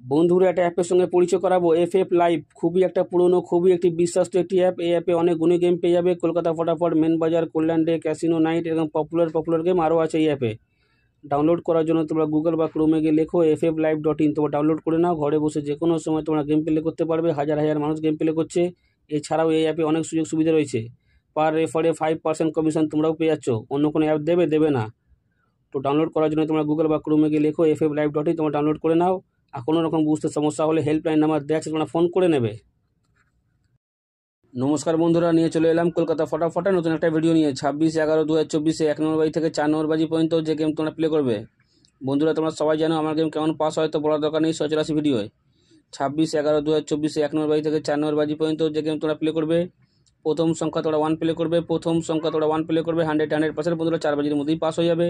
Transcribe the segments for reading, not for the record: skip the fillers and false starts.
বন্ধুরা একটা অ্যাপের সঙ্গে পরিচয় করাবো, এফএফ লাইভ। খুবই একটা পুরনো, খুবই একটি বিশ্বস্ত একটি অ্যাপ। এই অ্যাপে অনেক গুণী গেম পেয়ে যাবে। কলকাতা ফটাফট, মেন বাজার, কল্যাণ ডে, ক্যাসিনো নাইট, এরকম পপুলার গেম আরও আছে এই অ্যাপে। ডাউনলোড করার জন্য তোমরা গুগল বা ক্রোমে গিয়ে লেখো fflive.in, তোমরা ডাউনলোড করে নাও। ঘরে বসে যে কোনো সময় তোমরা গেম প্লে করতে পারবে। হাজার হাজার মানুষ গেম প্লে করছে। এছাড়াও এই অ্যাপে অনেক সুযোগ সুবিধা রয়েছে। পার রেফারে 5% কমিশন তোমরাও পেয়ে যাচ্ছ। অন্য কোনো অ্যাপ দেবে না। তো ডাউনলোড করার জন্য তোমরা গুগল বা ক্রোমে গিয়ে লেখো fflive.in, তোমরা ডাউনলোড করে নাও। আর কোনো রকম বুঝতে সমস্যা হলে হেল্পলাইন নাম্বার দেওয়া আছে, তোমরা ফোন করে নেবে। নমস্কার বন্ধুরা, নিয়ে চলে এলাম কলকাতা ফটাফটে নতুন একটা ভিডিও নিয়ে। 26/11/2024 1 নম্বর বাজি থেকে 4 নম্বর বাজি পর্যন্ত যে গেম তোমরা প্লে করবে। বন্ধুরা তোমরা সবাই জানো আমার গেম কেমন পাস হয়, তো বলার দরকার নেই, সচরাচর ভিডিওয়। 26/11/2024 1 নম্বর বাজি থেকে 4 নম্বর বাজি পর্যন্ত যে গেম তোমরা প্লে করবে। প্রথম সংখ্যা তোমরা 1 প্লে করবে। 100% বন্ধুরা 4 বাজির মধ্যেই পাস হয়ে যাবে।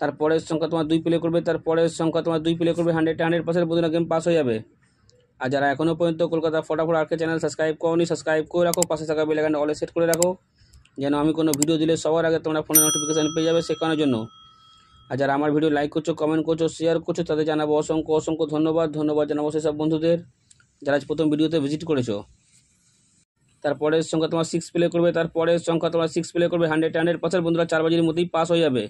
তারপরের সংখ্যা তোমার 2 প্লে করবে। তারপরের সংখ্যা তোমার 2 প্লে করবে। 100% বন্ধুরা গেম পাস হয়ে যাবে। আর যারা এখনও পর্যন্ত কলকাতা ফটাফট আরকে চ্যানেল সাবস্ক্রাইব করোনি, সাবস্ক্রাইব করে রাখো। পাশে থাকা বেল আইকনটা অলে সেট করে রাখো, যেন আমি কোনো ভিডিও দিলে সবার আগে তোমরা ফোনে নোটিফিকেশান পেয়ে যাবে, শেখানোর জন্য। আর যারা আমার ভিডিও লাইক করছো, কমেন্ট করছো, শেয়ার করছো, তাদের জানাবো অসংখ্য ধন্যবাদ জানাবো সেসব বন্ধুদের যারা প্রথম ভিডিওতে ভিজিট করেছো। তারপরের সংখ্যা তোমার 6 প্লে করবে। তারপরের সংখ্যা তোমার 6 প্লে করবে। 100% বন্ধুরা 4 বাজির মধ্যেই পাস হয়ে যাবে।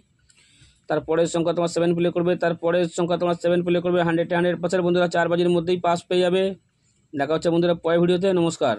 তারপরের সংখ্যা তোমার 7 প্লে করবে। তারপরের সংখ্যা তোমার 7 প্লে করবে। 100% বন্ধুরা 4 বাজির মধ্যেই পাস পেয়ে যাবে। দেখা হচ্ছে বন্ধুরা পরের ভিডিওতে। নমস্কার।